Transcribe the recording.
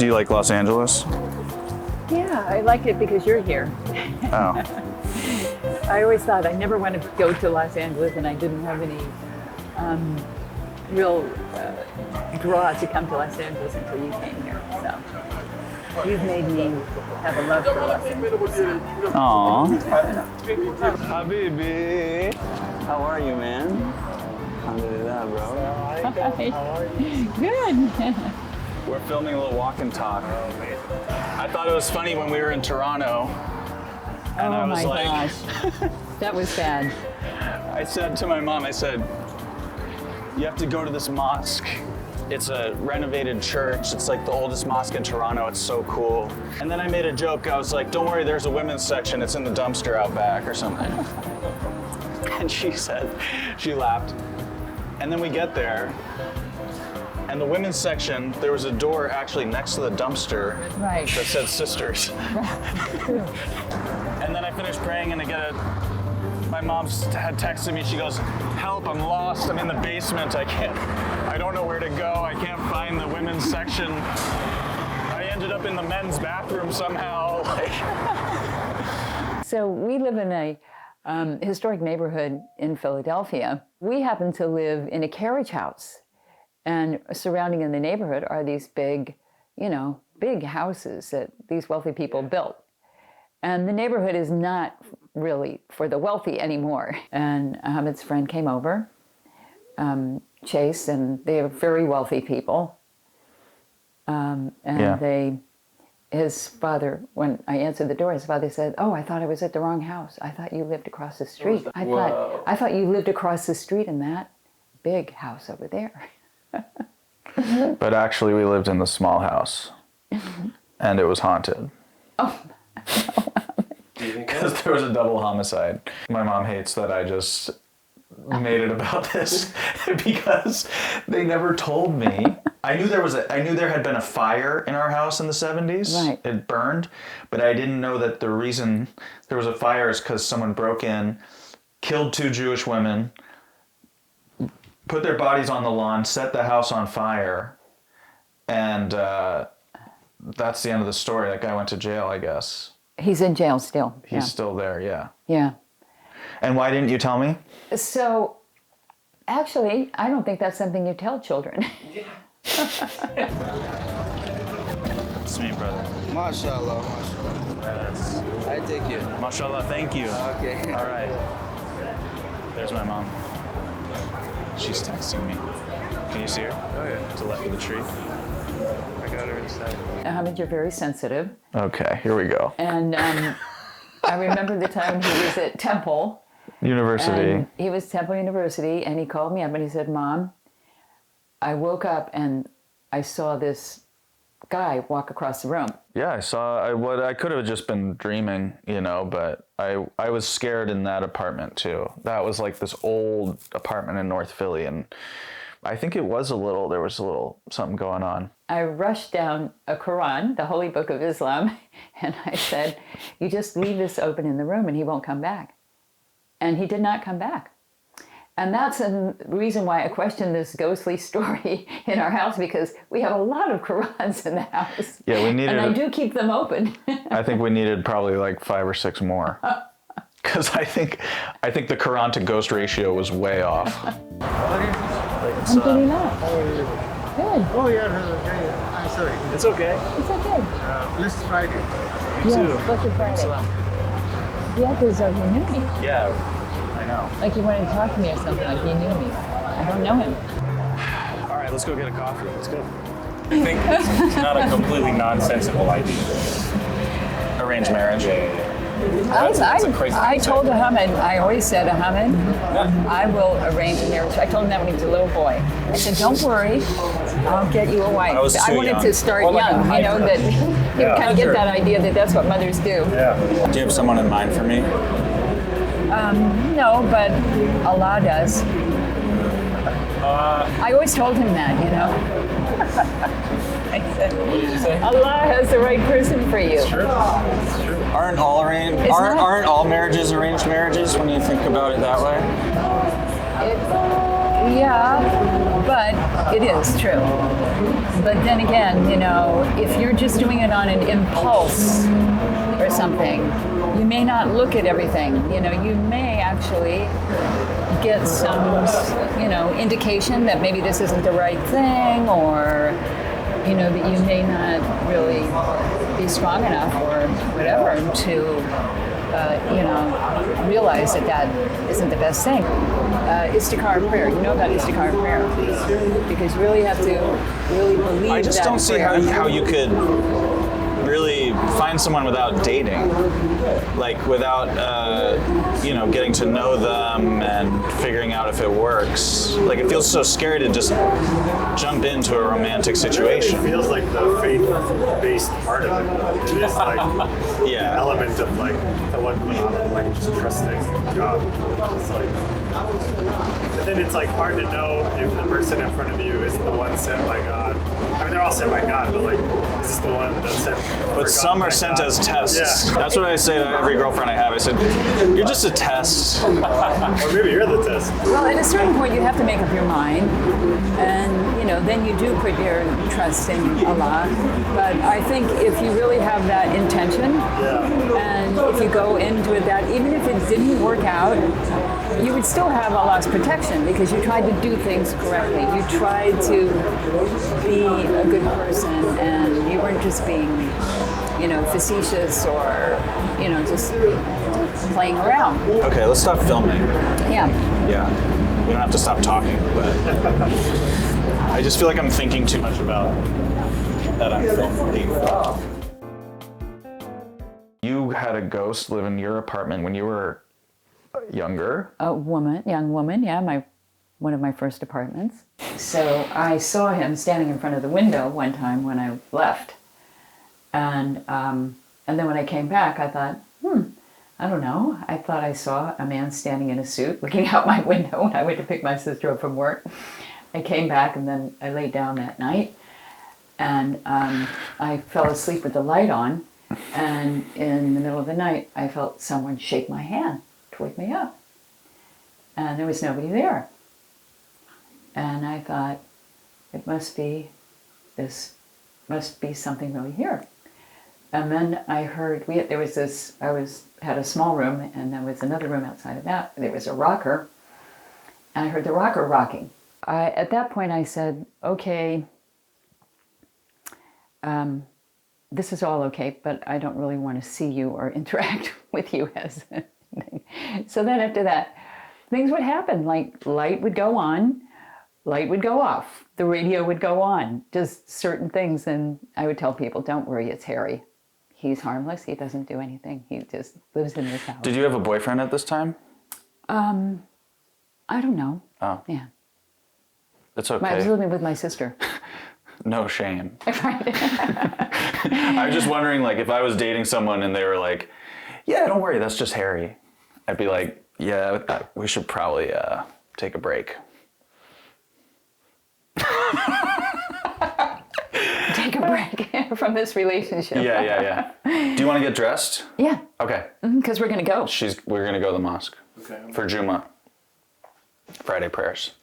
you like Los Angeles? Yeah, I like it because you're here. Oh. I always thought I never want to go to Los Angeles, and I didn't have any real draw to come to Los Angeles until you came here. So you've made me have a love for Los Angeles. Aww. Habibi. How are you, man? Alhamdulillah, bro. How are you? Good. We're filming a little walk and talk. I thought it was funny when we were in Toronto. And I was like, gosh. That was bad. I said to my mom, I said, you have to go to this mosque. It's a renovated church. It's like the oldest mosque in Toronto. It's so cool. And then I made a joke. I was like, don't worry, there's a women's section. It's in the dumpster out back or something. And she said, she laughed. And then we get there. And the women's section, there was a door actually next to the dumpster Right. that said sisters. And then I finished praying and my mom had texted me, she goes, help, I'm lost, I'm in the basement, I don't know where to go, I can't find the women's section. I ended up in the men's bathroom somehow. So we live in a historic neighborhood in Philadelphia. We happen to live in a carriage house. And surrounding in the neighborhood are these big, big houses that these wealthy people built. And the neighborhood is not really for the wealthy anymore. And Ahmed's friend came over, Chase, and they are very wealthy people. His father, when I answered the door, his father said, oh, I thought I was at the wrong house. I thought you lived across the street. I thought you lived across the street in that big house over there. But actually we lived in the small house and it was haunted. Oh. Because there was a double homicide. My mom hates that I just made it about this because they never told me. I knew there had been a fire in our house in the 70s. Right. It burned, but I didn't know that the reason there was a fire is because someone broke in, killed 2 Jewish women, put their bodies on the lawn, set the house on fire, and that's the end of the story. That guy went to jail, I guess. He's in jail still. He's still there, yeah. Yeah. And why didn't you tell me? So, actually, I don't think that's something you tell children. It's me, brother. MashaAllah, MashaAllah. I take you. MashaAllah, thank you. Okay. All right. There's my mom. She's texting me. Can you see her? Oh, yeah. To the left of the tree. I got her inside. Ahmed, you're very sensitive. Okay, here we go. And I remember the time he was at Temple. University. And he was Temple University, and he called me up and he said, Mom, I woke up and I saw this guy walk across the room. Yeah, I saw what I could have just been dreaming, but I was scared in that apartment too. That was like this old apartment in North Philly, and I think there was a little something going on. I rushed down a Quran, the holy book of Islam, and I said, you just leave this open in the room and he won't come back. And he did not come back. And that's a reason why I question this ghostly story in our house, because we have a lot of Qurans in the house. Yeah, we needed. And I do keep them open. I think we needed probably like 5 or 6 more. Because I think the Quran to ghost ratio was way off. Alhamdulillah. Good. Oh, yeah, I'm sorry. It's okay. It's okay. Let's Friday. Yes, Blessed Friday. The others are, he knew me. Yeah, I know. Like he wanted to talk to me or something, like he knew me. I don't know him. All right, let's go get a coffee. Let's go. I think it's not a completely nonsensical idea. Arranged marriage. I told Ahamed, I always said, Ahamed, I will arrange a marriage. I told him that when he was a little boy. I said, don't worry, I'll get you a wife. I wanted to start young, that you kind of get that idea that that's what mothers do. Yeah. Do you have someone in mind for me? No, but Allah does. I always told him that, I said, What did you say? Allah has the right person for you. It's true. It's true. Aren't all marriages arranged marriages when you think about it that way? Yeah, but it is true. But then again, you know, if you're just doing it on an impulse or something, you may not look at everything. You know, you may actually get some, you know, indication that maybe this isn't the right thing, or, you know, that you may not really be strong enough or whatever to, you know, realize that that isn't the best thing. Istikhara prayer. You know about Istikhara prayer because you really have to really believe. I just that don't see prayer. how you could really find someone without dating, like without you know, getting to know them and figuring out if it works. Like, it feels so scary to just jump into a romantic situation. It feels like the faith-based part of it. It is like Yeah. an element of like the one like just trusting God. It's like, but then it's like hard to know if the person in front of you is the one sent by God. I mean, they're all sent by God, but like, is this the one that's sent? But some are sent as tests. Yeah. That's what I say to every girlfriend I have. I said, "You're just a test." Or maybe you're the test. Well, at a certain point, you have to make up your mind, and you know, then you do put your trust in Allah. But I think if you really have that intention, and if you go into it that, even if it didn't work out, you would still have Allah's protection because you tried to do things correctly. You tried to be a good person, and you weren't just being, you know, facetious or, you know, just playing around. Okay, let's stop filming. Yeah. Yeah. We don't have to stop talking, but I just feel like I'm thinking too much about that I'm filming. You had a ghost live in your apartment when you were younger. Young woman, yeah, one of my first apartments. So I saw him standing in front of the window one time when I left. And then when I came back, I thought, I don't know. I thought I saw a man standing in a suit looking out my window when I went to pick my sister up from work. I came back and then I laid down that night and I fell asleep with the light on. And in the middle of the night, I felt someone shake my hand to wake me up. And there was nobody there. And I thought, it must be something really here. And then I heard, had a small room, and there was another room outside of that. There was a rocker, and I heard the rocker rocking. At that point, I said, okay, this is all okay, but I don't really want to see you or interact with you as anything. So then after that, things would happen, like light would go on, light would go off, the radio would go on, just certain things. And I would tell people, don't worry, it's Harry. He's harmless. He doesn't do anything. He just lives in this house. Did you have a boyfriend at this time? I don't know. Oh. Yeah. It's okay. I was living with my sister. No shame. I was just wondering, like, if I was dating someone and they were like, yeah, don't worry, that's just Harry. I'd be like, yeah, we should probably take a break. Take a break from this relationship. Yeah. Do you want to get dressed? Yeah. Okay. Because we're going to go. We're going to go to the mosque. Okay. For Juma. Friday prayers.